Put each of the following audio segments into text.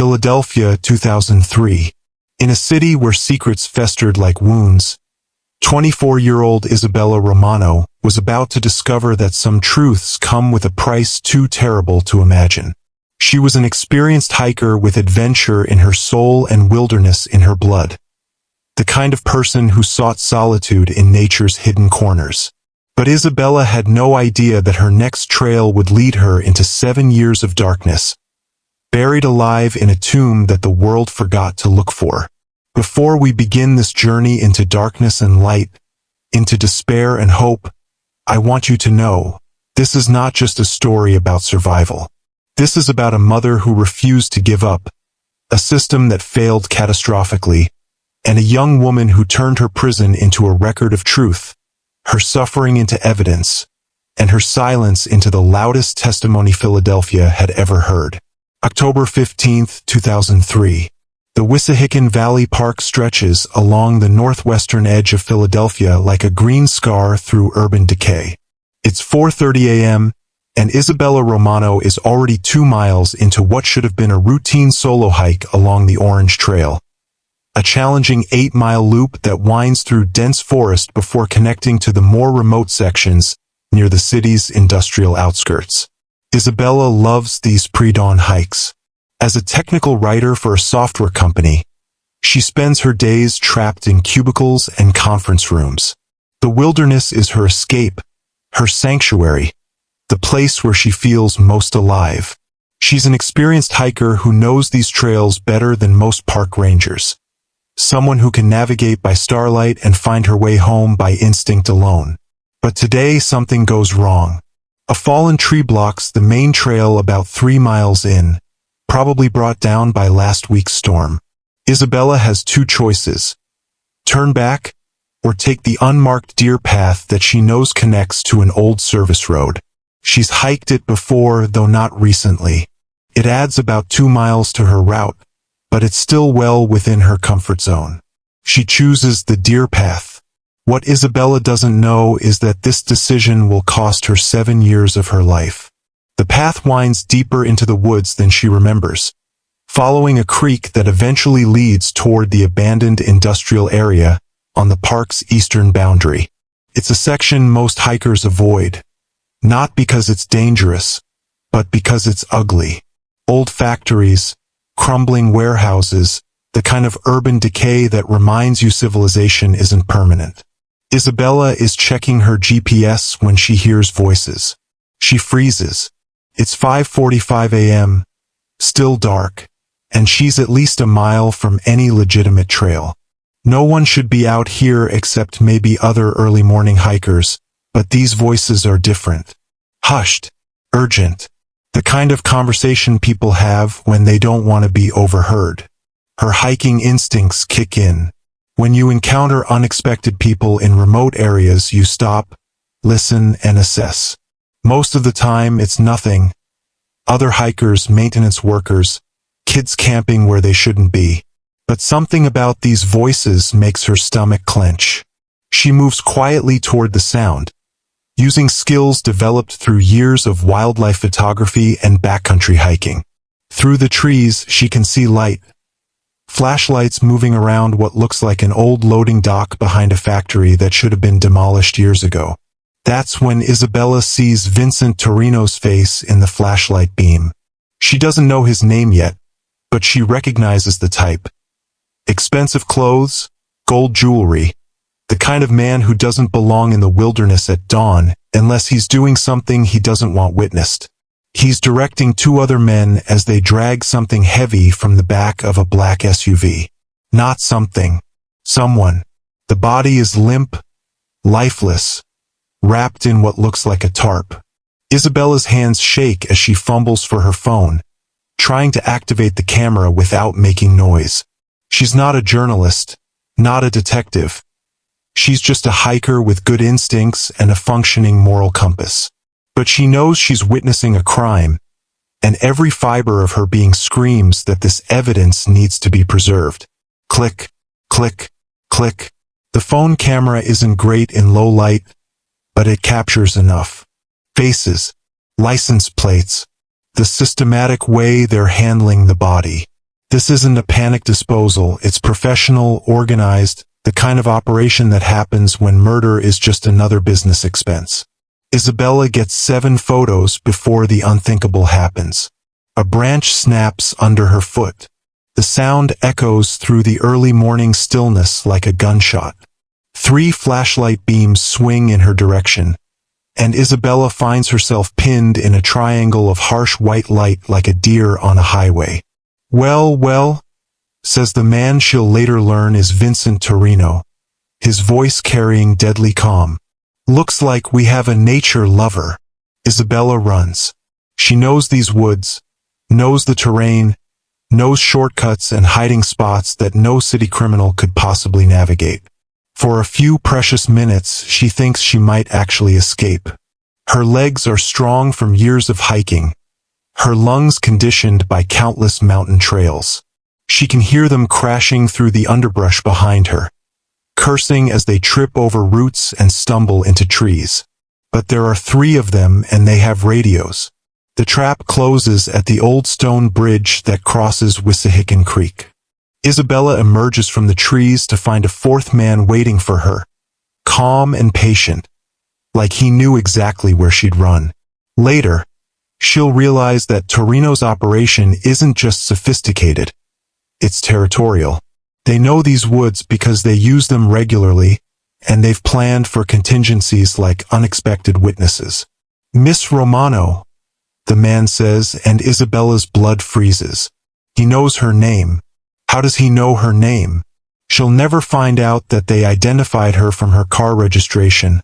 Philadelphia, 2003. In a city where secrets festered like wounds, 24-year-old Isabella Romano was about to discover that some truths come with a price too terrible to imagine. She was an experienced hiker with adventure in her soul and wilderness in her blood. The kind of person who sought solitude in nature's hidden corners. But Isabella had no idea that her next trail would lead her into 7 years of darkness, buried alive in a tomb that the world forgot to look for. Before we begin this journey into darkness and light, into despair and hope, I want you to know, this is not just a story about survival. This is about a mother who refused to give up, a system that failed catastrophically, and a young woman who turned her prison into a record of truth, her suffering into evidence, and her silence into the loudest testimony Philadelphia had ever heard. October 15, 2003. The Wissahickon Valley Park stretches along the northwestern edge of Philadelphia like a green scar through urban decay. It's 4:30 a.m., and Isabella Romano is already 2 miles into what should have been a routine solo hike along the Orange Trail. A challenging 8-mile loop that winds through dense forest before connecting to the more remote sections near the city's industrial outskirts. Isabella loves these pre-dawn hikes. As a technical writer for a software company, she spends her days trapped in cubicles and conference rooms. The wilderness is her escape, her sanctuary, the place where she feels most alive. She's an experienced hiker who knows these trails better than most park rangers. Someone who can navigate by starlight and find her way home by instinct alone. But today something goes wrong. A fallen tree blocks the main trail about 3 miles in, probably brought down by last week's storm. Isabella has 2 choices: turn back, or take the unmarked deer path that she knows connects to an old service road. She's hiked it before, though not recently. It adds about 2 miles to her route, but it's still well within her comfort zone. She chooses the deer path. What Isabella doesn't know is that this decision will cost her 7 years of her life. The path winds deeper into the woods than she remembers, following a creek that eventually leads toward the abandoned industrial area on the park's eastern boundary. It's a section most hikers avoid, not because it's dangerous, but because it's ugly. Old factories, crumbling warehouses, the kind of urban decay that reminds you civilization isn't permanent. Isabella is checking her GPS when she hears voices. She freezes. It's 5:45 a.m., still dark, and she's at least a mile from any legitimate trail. No one should be out here except maybe other early morning hikers, but these voices are different. Hushed, urgent, the kind of conversation people have when they don't want to be overheard. Her hiking instincts kick in. When you encounter unexpected people in remote areas, you stop, listen, and assess. Most of the time, it's nothing. Other hikers, maintenance workers, kids camping where they shouldn't be. But something about these voices makes her stomach clench. She moves quietly toward the sound, using skills developed through years of wildlife photography and backcountry hiking. Through the trees, she can see light. Flashlights moving around what looks like an old loading dock behind a factory that should have been demolished years ago. That's when Isabella sees Vincent Torino's face in the flashlight beam. She doesn't know his name yet, but she recognizes the type. Expensive clothes, gold jewelry, the kind of man who doesn't belong in the wilderness at dawn unless he's doing something he doesn't want witnessed. He's directing 2 other men as they drag something heavy from the back of a black SUV. Not something. Someone. The body is limp, lifeless, wrapped in what looks like a tarp. Isabella's hands shake as she fumbles for her phone, trying to activate the camera without making noise. She's not a journalist, not a detective. She's just a hiker with good instincts and a functioning moral compass. But she knows she's witnessing a crime, and every fiber of her being screams that this evidence needs to be preserved. Click, click, click. The phone camera isn't great in low light, but it captures enough. Faces, license plates, the systematic way they're handling the body. This isn't a panic disposal, it's professional, organized, the kind of operation that happens when murder is just another business expense. Isabella gets 7 photos before the unthinkable happens. A branch snaps under her foot. The sound echoes through the early morning stillness like a gunshot. 3 flashlight beams swing in her direction, and Isabella finds herself pinned in a triangle of harsh white light like a deer on a highway. Well, says the man she'll later learn is Vincent Torino, his voice carrying deadly calm. Looks like we have a nature lover. Isabella runs. She knows these woods, knows the terrain, knows shortcuts and hiding spots that no city criminal could possibly navigate. For a few precious minutes, she thinks she might actually escape. Her legs are strong from years of hiking, her lungs conditioned by countless mountain trails. She can hear them crashing through the underbrush behind her, cursing as they trip over roots and stumble into trees. But there are 3 of them and they have radios. The trap closes at the old stone bridge that crosses Wissahickon Creek. Isabella emerges from the trees to find a 4th man waiting for her, calm and patient, like he knew exactly where she'd run. Later, she'll realize that Torino's operation isn't just sophisticated, it's territorial. They know these woods because they use them regularly, and they've planned for contingencies like unexpected witnesses. Miss Romano, the man says, and Isabella's blood freezes. He knows her name. How does he know her name? She'll never find out that they identified her from her car registration,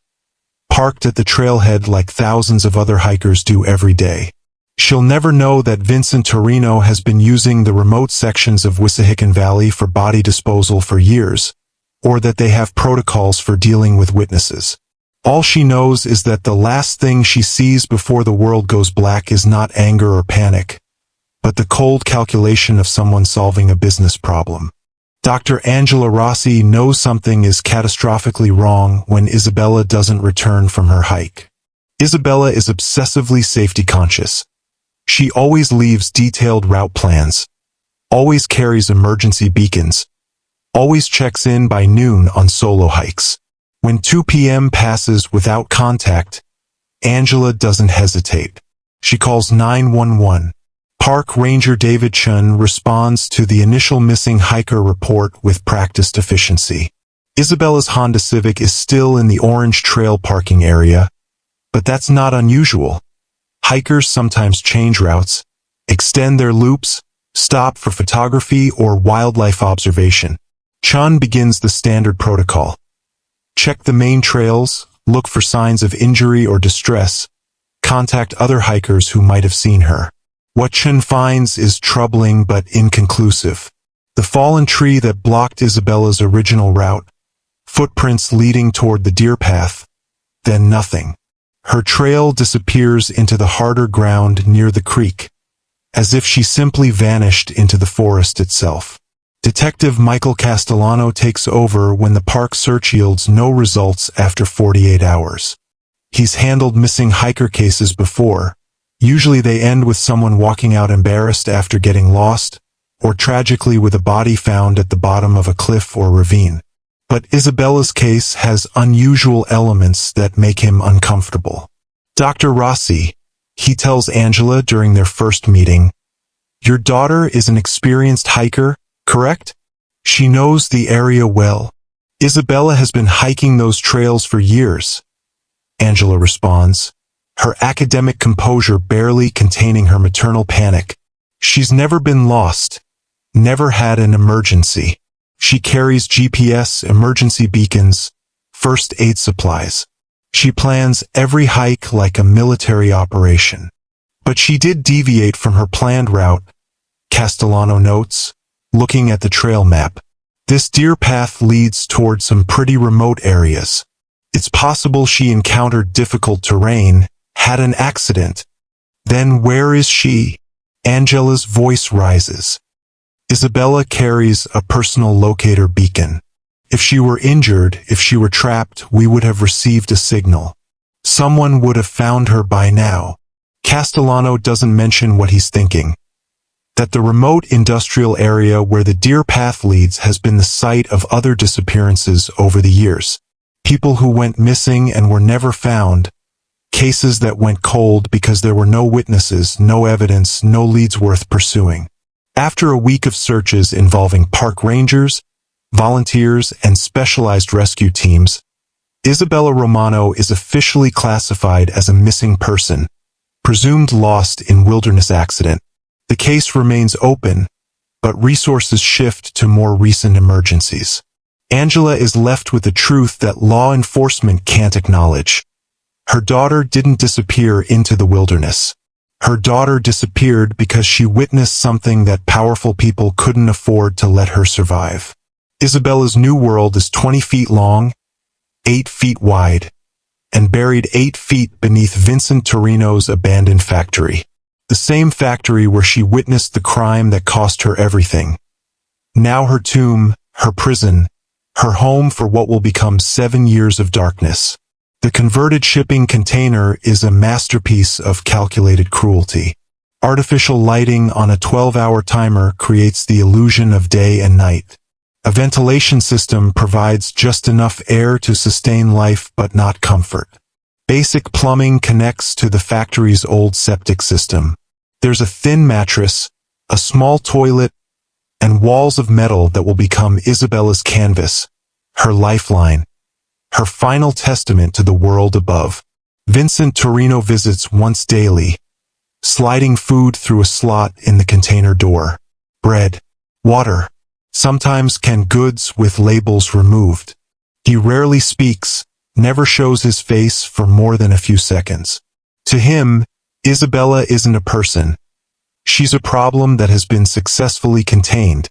parked at the trailhead like thousands of other hikers do every day. She'll never know that Vincent Torino has been using the remote sections of Wissahickon Valley for body disposal for years, or that they have protocols for dealing with witnesses. All she knows is that the last thing she sees before the world goes black is not anger or panic, but the cold calculation of someone solving a business problem. Dr. Angela Rossi knows something is catastrophically wrong when Isabella doesn't return from her hike. Isabella is obsessively safety conscious. She always leaves detailed route plans, always carries emergency beacons, always checks in by noon on solo hikes. When 2 p.m. passes without contact, Angela doesn't hesitate. She calls 911. Park Ranger David Chun responds to the initial missing hiker report with practiced efficiency. Isabella's Honda Civic is still in the Orange Trail parking area, but that's not unusual. Hikers sometimes change routes, extend their loops, stop for photography or wildlife observation. Chun begins the standard protocol. Check the main trails, look for signs of injury or distress, contact other hikers who might have seen her. What Chun finds is troubling but inconclusive. The fallen tree that blocked Isabella's original route, footprints leading toward the deer path, then nothing. Her trail disappears into the harder ground near the creek, as if she simply vanished into the forest itself. Detective Michael Castellano takes over when the park search yields no results after 48 hours. He's handled missing hiker cases before. Usually they end with someone walking out embarrassed after getting lost, or tragically with a body found at the bottom of a cliff or ravine. But Isabella's case has unusual elements that make him uncomfortable. Dr. Rossi, he tells Angela during their first meeting, "Your daughter is an experienced hiker, correct? She knows the area well." Isabella has been hiking those trails for years, Angela responds, her academic composure barely containing her maternal panic. She's never been lost, never had an emergency. She carries GPS, emergency beacons, first aid supplies. She plans every hike like a military operation. But she did deviate from her planned route, Castellano notes, looking at the trail map. This deer path leads toward some pretty remote areas. It's possible she encountered difficult terrain, had an accident. Then where is she? Angela's voice rises. Isabella carries a personal locator beacon. If she were injured, if she were trapped, we would have received a signal. Someone would have found her by now. Castellano doesn't mention what he's thinking. that the remote industrial area where the deer path leads has been the site of other disappearances over the years. People who went missing and were never found. Cases that went cold because there were no witnesses, no evidence, no leads worth pursuing. After a week of searches involving park rangers, volunteers, and specialized rescue teams, Isabella Romano is officially classified as a missing person, presumed lost in wilderness accident. The case remains open, but resources shift to more recent emergencies. Angela is left with the truth that law enforcement can't acknowledge. Her daughter didn't disappear into the wilderness. Her daughter disappeared because she witnessed something that powerful people couldn't afford to let her survive. Isabella's new world is 20 feet long, 8 feet wide, and buried 8 feet beneath Vincent Torino's abandoned factory. The same factory where she witnessed the crime that cost her everything. Now her tomb, her prison, her home for what will become 7 years of darkness. The converted shipping container is a masterpiece of calculated cruelty. Artificial lighting on a 12-hour timer creates the illusion of day and night. A ventilation system provides just enough air to sustain life but not comfort. Basic plumbing connects to the factory's old septic system. There's a thin mattress, a small toilet, and walls of metal that will become Isabella's canvas, her lifeline, her final testament to the world above. Vincent Torino visits once daily, sliding food through a slot in the container door. Bread, water, sometimes canned goods with labels removed. He rarely speaks, never shows his face for more than a few seconds. To him, Isabella isn't a person. She's a problem that has been successfully contained,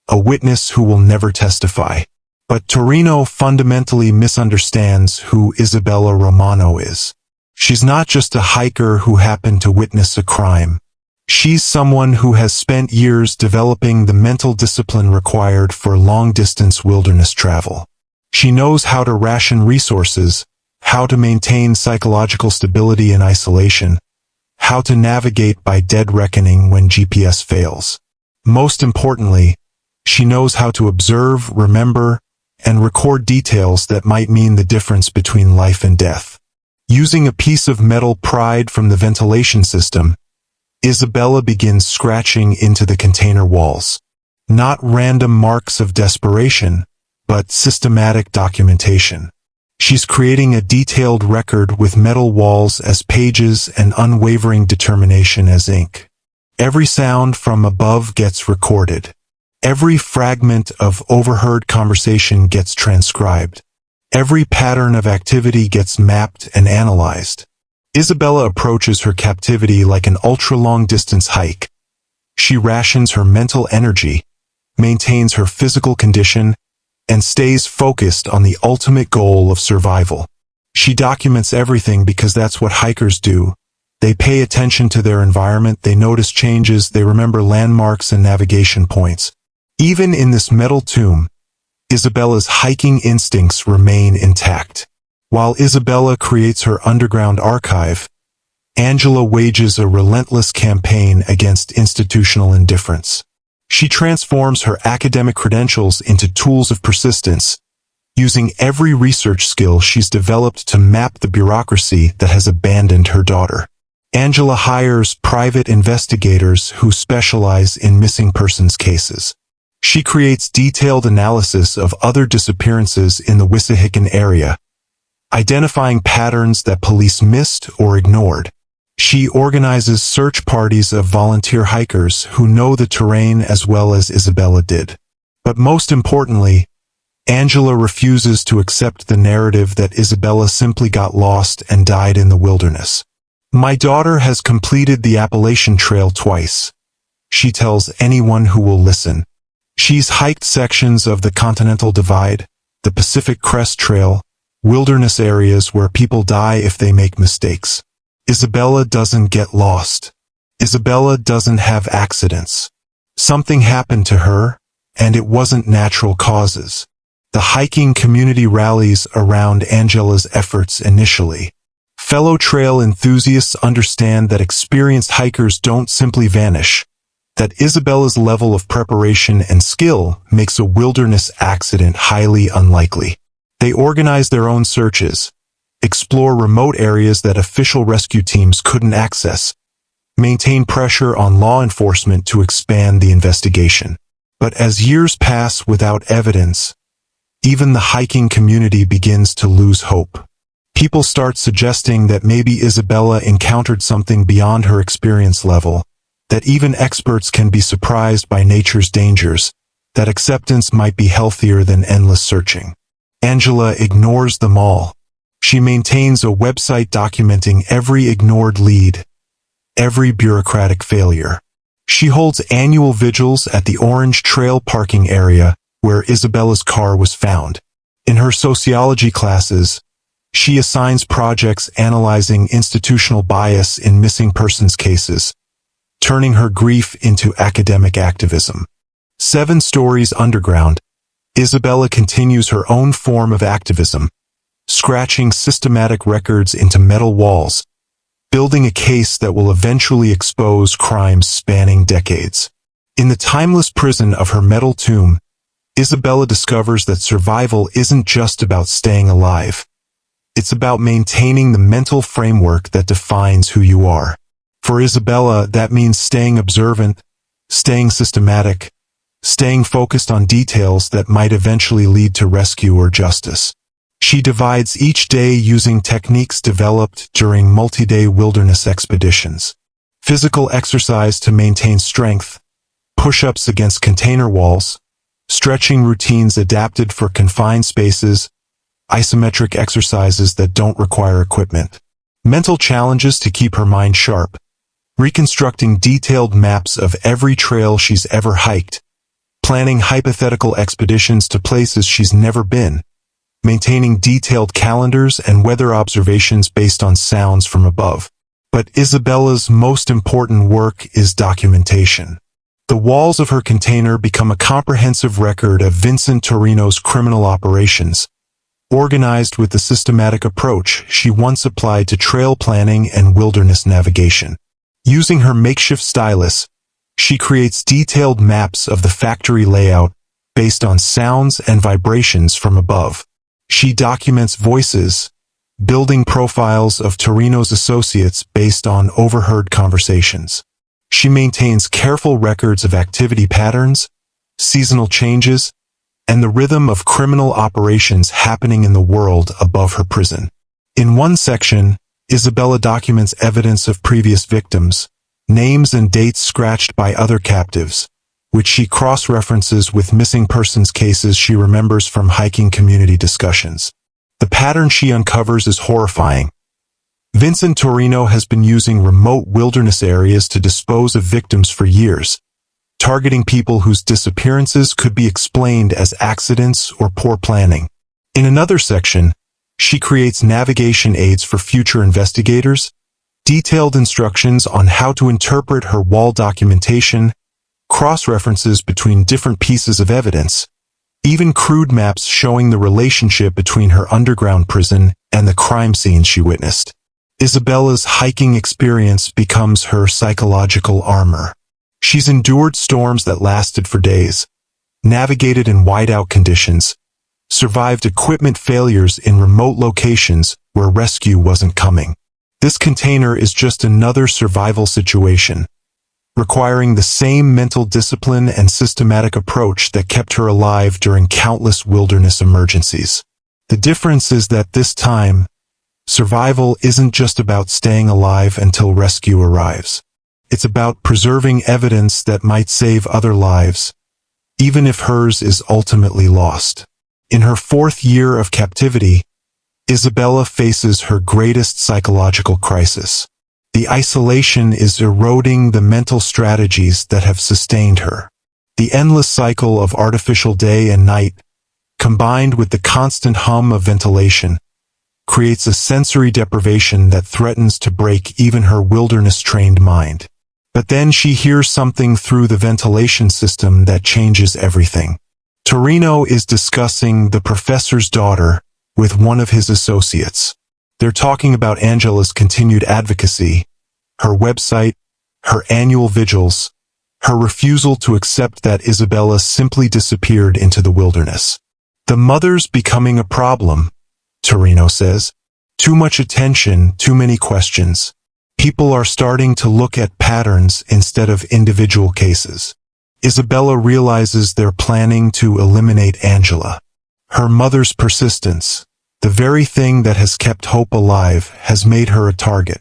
a witness who will never testify. But Torino fundamentally misunderstands who Isabella Romano is. She's not just a hiker who happened to witness a crime. She's someone who has spent years developing the mental discipline required for long-distance wilderness travel. She knows how to ration resources, how to maintain psychological stability in isolation, how to navigate by dead reckoning when GPS fails. Most importantly, she knows how to observe, remember, and record details that might mean the difference between life and death. Using a piece of metal pried from the ventilation system, Isabella begins scratching into the container walls. Not random marks of desperation, but systematic documentation. She's creating a detailed record with metal walls as pages and unwavering determination as ink. Every sound from above gets recorded. Every fragment of overheard conversation gets transcribed. Every pattern of activity gets mapped and analyzed. Isabella approaches her captivity like an ultra-long-distance hike. She rations her mental energy, maintains her physical condition, and stays focused on the ultimate goal of survival. She documents everything because that's what hikers do. They pay attention to their environment, they notice changes, they remember landmarks and navigation points. Even in this metal tomb, Isabella's hiking instincts remain intact. While Isabella creates her underground archive, Angela wages a relentless campaign against institutional indifference. She transforms her academic credentials into tools of persistence, using every research skill she's developed to map the bureaucracy that has abandoned her daughter. Angela hires private investigators who specialize in missing persons cases. She creates detailed analysis of other disappearances in the Wissahickon area, identifying patterns that police missed or ignored. She organizes search parties of volunteer hikers who know the terrain as well as Isabella did. But most importantly, Angela refuses to accept the narrative that Isabella simply got lost and died in the wilderness. My daughter has completed the Appalachian Trail twice, she tells anyone who will listen. She's hiked sections of the Continental Divide, the Pacific Crest Trail, wilderness areas where people die if they make mistakes. Isabella doesn't get lost. Isabella doesn't have accidents. Something happened to her, and it wasn't natural causes. The hiking community rallies around Angela's efforts initially. Fellow trail enthusiasts understand that experienced hikers don't simply vanish. that Isabella's level of preparation and skill makes a wilderness accident highly unlikely. They organize their own searches, explore remote areas that official rescue teams couldn't access, maintain pressure on law enforcement to expand the investigation. But as years pass without evidence, even the hiking community begins to lose hope. People start suggesting that maybe Isabella encountered something beyond her experience level, that even experts can be surprised by nature's dangers, that acceptance might be healthier than endless searching. Angela ignores them all. She maintains a website documenting every ignored lead, every bureaucratic failure. She holds annual vigils at the Orange Trail parking area where Isabella's car was found. In her sociology classes, she assigns projects analyzing institutional bias in missing persons cases, turning her grief into academic activism. 7 stories underground, Isabella continues her own form of activism, scratching systematic records into metal walls, building a case that will eventually expose crimes spanning decades. In the timeless prison of her metal tomb, Isabella discovers that survival isn't just about staying alive. It's about maintaining the mental framework that defines who you are. For Isabella, that means staying observant, staying systematic, staying focused on details that might eventually lead to rescue or justice. She divides each day using techniques developed during multi-day wilderness expeditions. Physical exercise to maintain strength, push-ups against container walls, stretching routines adapted for confined spaces, isometric exercises that don't require equipment. Mental challenges to keep her mind sharp, reconstructing detailed maps of every trail she's ever hiked, planning hypothetical expeditions to places she's never been, maintaining detailed calendars and weather observations based on sounds from above. But Isabella's most important work is documentation. The walls of her container become a comprehensive record of Vincent Torino's criminal operations, organized with the systematic approach she once applied to trail planning and wilderness navigation. Using her makeshift stylus, she creates detailed maps of the factory layout based on sounds and vibrations from above. She documents voices, building profiles of Torino's associates based on overheard conversations. She maintains careful records of activity patterns, seasonal changes, and the rhythm of criminal operations happening in the world above her prison. In one section, Isabella documents evidence of previous victims, names and dates scratched by other captives, which she cross-references with missing persons cases she remembers from hiking community discussions. The pattern she uncovers is horrifying. Vincent Torino has been using remote wilderness areas to dispose of victims for years, targeting people whose disappearances could be explained as accidents or poor planning. In another section, she creates navigation aids for future investigators, detailed instructions on how to interpret her wall documentation, cross-references between different pieces of evidence, even crude maps showing the relationship between her underground prison and the crime scenes she witnessed. Isabella's hiking experience becomes her psychological armor. She's endured storms that lasted for days, navigated in whiteout conditions, survived equipment failures in remote locations where rescue wasn't coming. This container is just another survival situation, requiring the same mental discipline and systematic approach that kept her alive during countless wilderness emergencies. The difference is that this time, survival isn't just about staying alive until rescue arrives. It's about preserving evidence that might save other lives, even if hers is ultimately lost. In her 4th year of captivity, Isabella faces her greatest psychological crisis. The isolation is eroding the mental strategies that have sustained her. The endless cycle of artificial day and night, combined with the constant hum of ventilation, creates a sensory deprivation that threatens to break even her wilderness-trained mind. But then she hears something through the ventilation system that changes everything. Torino is discussing the professor's daughter with one of his associates. They're talking about Angela's continued advocacy, her website, her annual vigils, her refusal to accept that Isabella simply disappeared into the wilderness. The mother's becoming a problem, Torino says. Too much attention, too many questions. People are starting to look at patterns instead of individual cases. Isabella realizes they're planning to eliminate Angela. Her mother's persistence, the very thing that has kept hope alive, has made her a target.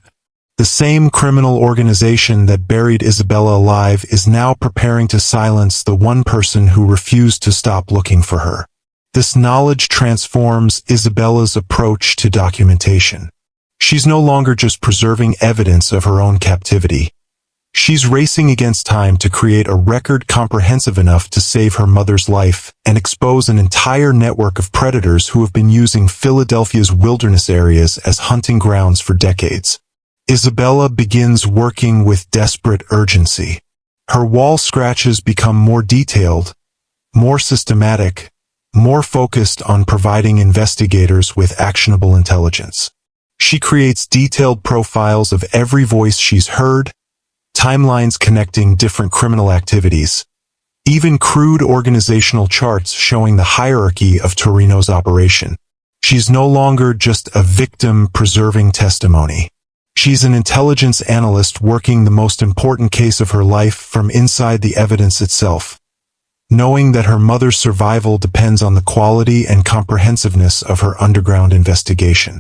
The same criminal organization that buried Isabella alive is now preparing to silence the one person who refused to stop looking for her. This knowledge transforms Isabella's approach to documentation. She's no longer just preserving evidence of her own captivity. She's racing against time to create a record comprehensive enough to save her mother's life and expose an entire network of predators who have been using Philadelphia's wilderness areas as hunting grounds for decades. Isabella begins working with desperate urgency. Her wall scratches become more detailed, more systematic, more focused on providing investigators with actionable intelligence. She creates detailed profiles of every voice she's heard, timelines connecting different criminal activities, even crude organizational charts showing the hierarchy of Torino's operation. She's no longer just a victim preserving testimony. She's an intelligence analyst working the most important case of her life from inside the evidence itself, knowing that her mother's survival depends on the quality and comprehensiveness of her underground investigation.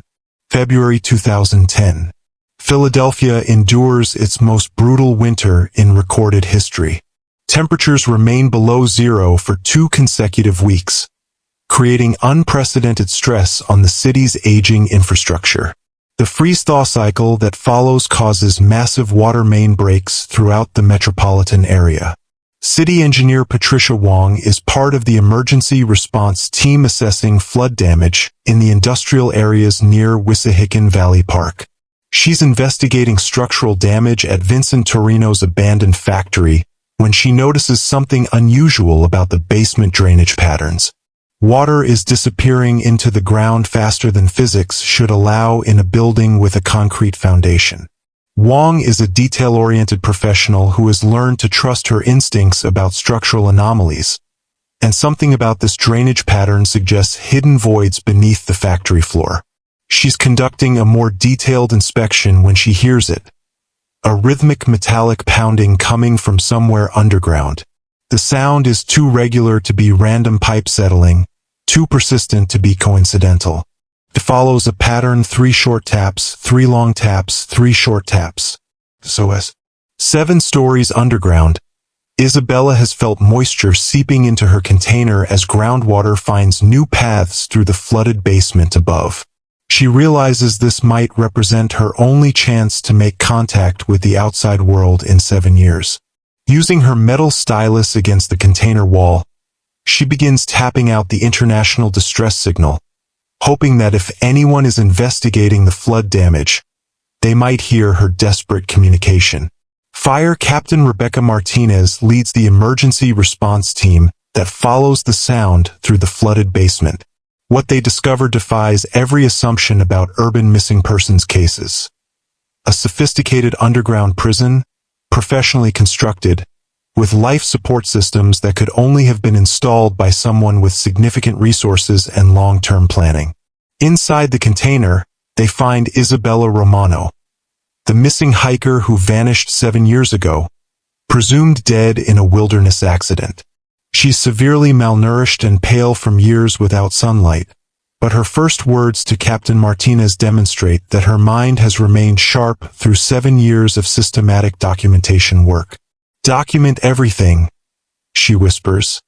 February 2010. Philadelphia endures its most brutal winter in recorded history. Temperatures remain below zero for 2 consecutive weeks, creating unprecedented stress on the city's aging infrastructure. The freeze-thaw cycle that follows causes massive water main breaks throughout the metropolitan area. City engineer Patricia Wong is part of the emergency response team assessing flood damage in the industrial areas near Wissahickon Valley Park. She's investigating structural damage at Vincent Torino's abandoned factory when she notices something unusual about the basement drainage patterns. Water is disappearing into the ground faster than physics should allow in a building with a concrete foundation. Wong is a detail-oriented professional who has learned to trust her instincts about structural anomalies, and something about this drainage pattern suggests hidden voids beneath the factory floor. She's conducting a more detailed inspection when she hears it, a rhythmic metallic pounding coming from somewhere underground. The sound is too regular to be random pipe settling, too persistent to be coincidental. It follows a pattern: 3 short taps, 3 long taps, 3 short taps. So as 7 stories underground, Isabella has felt moisture seeping into her container as groundwater finds new paths through the flooded basement above. She realizes this might represent her only chance to make contact with the outside world in 7 years. Using her metal stylus against the container wall, she begins tapping out the international distress signal, hoping that if anyone is investigating the flood damage, they might hear her desperate communication. Fire Captain Rebecca Martinez leads the emergency response team that follows the sound through the flooded basement. What they discover defies every assumption about urban missing persons cases. A sophisticated underground prison, professionally constructed, with life support systems that could only have been installed by someone with significant resources and long-term planning. Inside the container, they find Isabella Romano, the missing hiker who vanished 7 years ago, presumed dead in a wilderness accident. She's severely malnourished and pale from years without sunlight, but her first words to Captain Martinez demonstrate that her mind has remained sharp through 7 years of systematic documentation work. "Document everything," she whispers,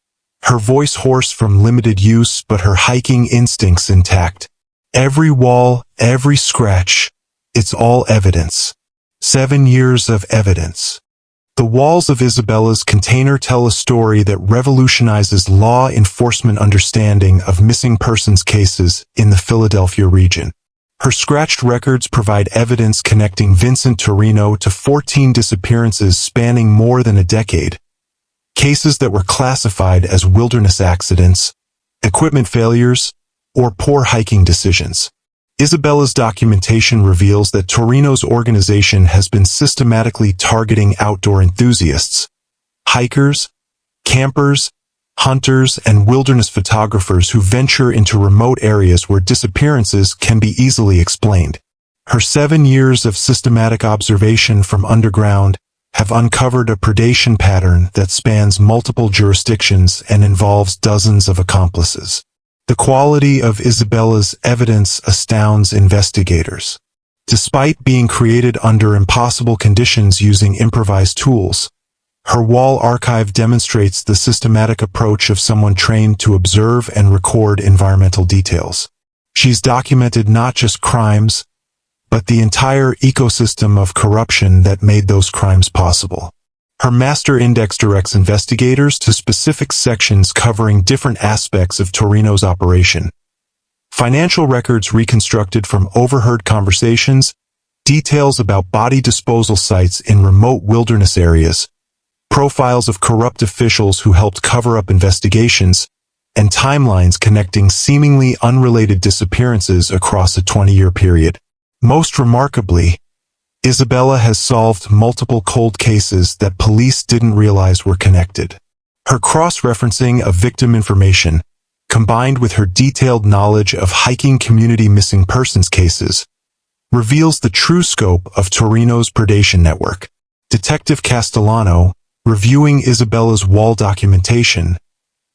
her voice hoarse from limited use but her hiking instincts intact. "Every wall, every scratch, it's all evidence. 7 years of evidence." The walls of Isabella's container tell a story that revolutionizes law enforcement understanding of missing persons cases in the Philadelphia region. Her scratched records provide evidence connecting Vincent Torino to 14 disappearances spanning more than a decade, cases that were classified as wilderness accidents, equipment failures, or poor hiking decisions. Isabella's documentation reveals that Torino's organization has been systematically targeting outdoor enthusiasts, hikers, campers, hunters, and wilderness photographers who venture into remote areas where disappearances can be easily explained. Her 7 years of systematic observation from underground have uncovered a predation pattern that spans multiple jurisdictions and involves dozens of accomplices. The quality of Isabella's evidence astounds investigators. Despite being created under impossible conditions using improvised tools, her wall archive demonstrates the systematic approach of someone trained to observe and record environmental details. She's documented not just crimes, but the entire ecosystem of corruption that made those crimes possible. Her master index directs investigators to specific sections covering different aspects of Torino's operation. Financial records reconstructed from overheard conversations, details about body disposal sites in remote wilderness areas, profiles of corrupt officials who helped cover up investigations, and timelines connecting seemingly unrelated disappearances across a 20-year period. Most remarkably, Isabella has solved multiple cold cases that police didn't realize were connected. Her cross-referencing of victim information, combined with her detailed knowledge of hiking community missing persons cases, reveals the true scope of Torino's predation network. Detective Castellano, reviewing Isabella's wall documentation,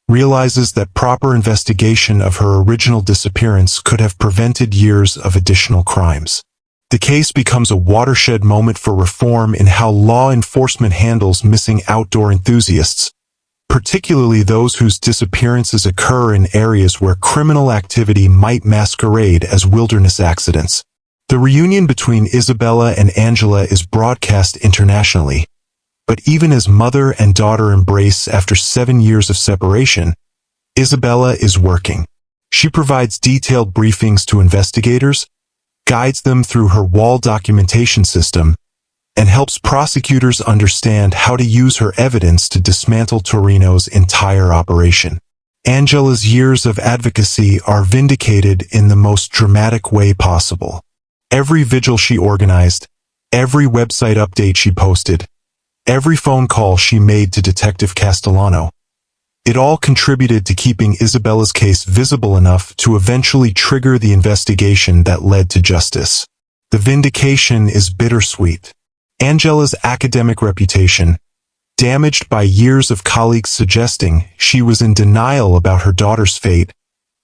realizes that proper investigation of her original disappearance could have prevented years of additional crimes. The case becomes a watershed moment for reform in how law enforcement handles missing outdoor enthusiasts, particularly those whose disappearances occur in areas where criminal activity might masquerade as wilderness accidents. The reunion between Isabella and Angela is broadcast internationally, but even as mother and daughter embrace after 7 years of separation, Isabella is working. She provides detailed briefings to investigators, guides them through her wall documentation system, and helps prosecutors understand how to use her evidence to dismantle Torino's entire operation. Angela's years of advocacy are vindicated in the most dramatic way possible. Every vigil she organized, every website update she posted, every phone call she made to Detective Castellano, it all contributed to keeping Isabella's case visible enough to eventually trigger the investigation that led to justice. The vindication is bittersweet. Angela's academic reputation, damaged by years of colleagues suggesting she was in denial about her daughter's fate,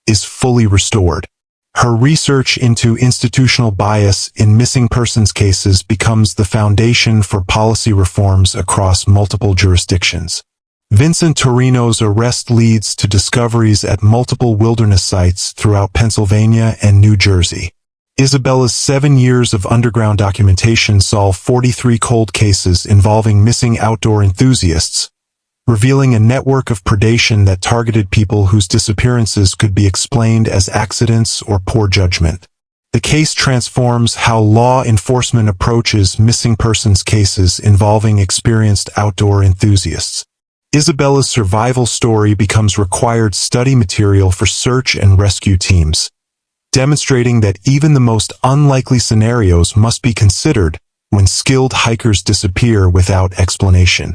is fully restored. Her research into institutional bias in missing persons cases becomes the foundation for policy reforms across multiple jurisdictions. Vincent Torino's arrest leads to discoveries at multiple wilderness sites throughout Pennsylvania and New Jersey. Isabella's 7 years of underground documentation solve 43 cold cases involving missing outdoor enthusiasts, revealing a network of predation that targeted people whose disappearances could be explained as accidents or poor judgment. The case transforms how law enforcement approaches missing persons cases involving experienced outdoor enthusiasts. Isabella's survival story becomes required study material for search and rescue teams, demonstrating that even the most unlikely scenarios must be considered when skilled hikers disappear without explanation.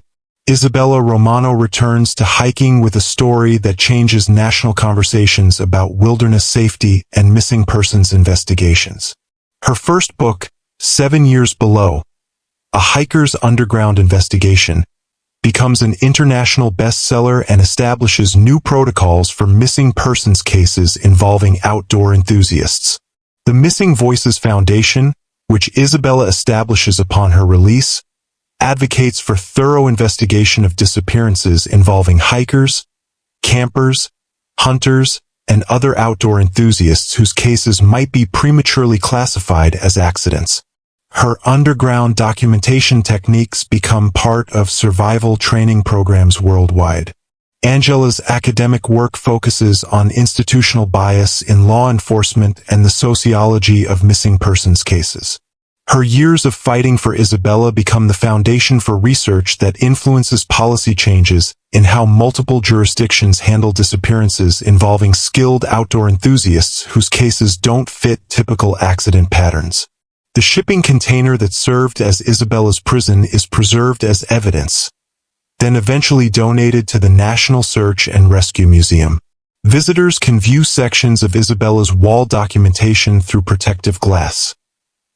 Isabella Romano returns to hiking with a story that changes national conversations about wilderness safety and missing persons investigations. Her first book, 7 Years Below, A Hiker's Underground Investigation, becomes an international bestseller and establishes new protocols for missing persons cases involving outdoor enthusiasts. The Missing Voices Foundation, which Isabella establishes upon her release, advocates for thorough investigation of disappearances involving hikers, campers, hunters, and other outdoor enthusiasts whose cases might be prematurely classified as accidents. Her underground documentation techniques become part of survival training programs worldwide. Angela's academic work focuses on institutional bias in law enforcement and the sociology of missing persons cases. Her years of fighting for Isabella become the foundation for research that influences policy changes in how multiple jurisdictions handle disappearances involving skilled outdoor enthusiasts whose cases don't fit typical accident patterns. The shipping container that served as Isabella's prison is preserved as evidence, then eventually donated to the National Search and Rescue Museum. Visitors can view sections of Isabella's wall documentation through protective glass,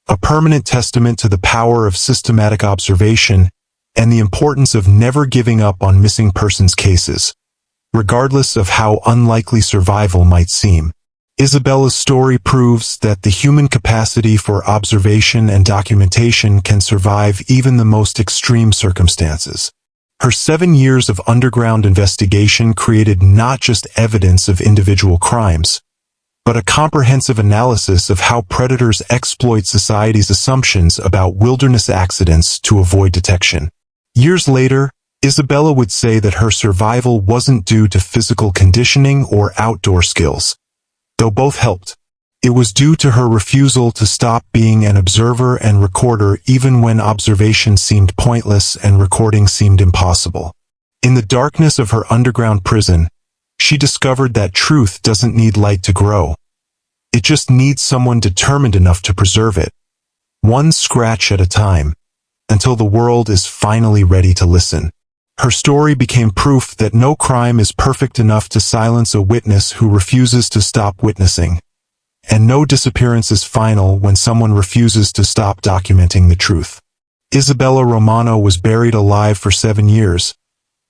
a permanent testament to the power of systematic observation and the importance of never giving up on missing persons cases, regardless of how unlikely survival might seem. Isabella's story proves that the human capacity for observation and documentation can survive even the most extreme circumstances. Her 7 years of underground investigation created not just evidence of individual crimes, but a comprehensive analysis of how predators exploit society's assumptions about wilderness accidents to avoid detection. Years later, Isabella would say that her survival wasn't due to physical conditioning or outdoor skills, though both helped. It was due to her refusal to stop being an observer and recorder even when observation seemed pointless and recording seemed impossible. In the darkness of her underground prison, she discovered that truth doesn't need light to grow. It just needs someone determined enough to preserve it, one scratch at a time, until the world is finally ready to listen. Her story became proof that no crime is perfect enough to silence a witness who refuses to stop witnessing, and no disappearance is final when someone refuses to stop documenting the truth. Isabella Romano was buried alive for 7 years,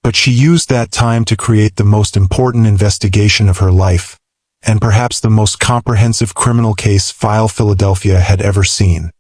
but she used that time to create the most important investigation of her life, and perhaps the most comprehensive criminal case file Philadelphia had ever seen.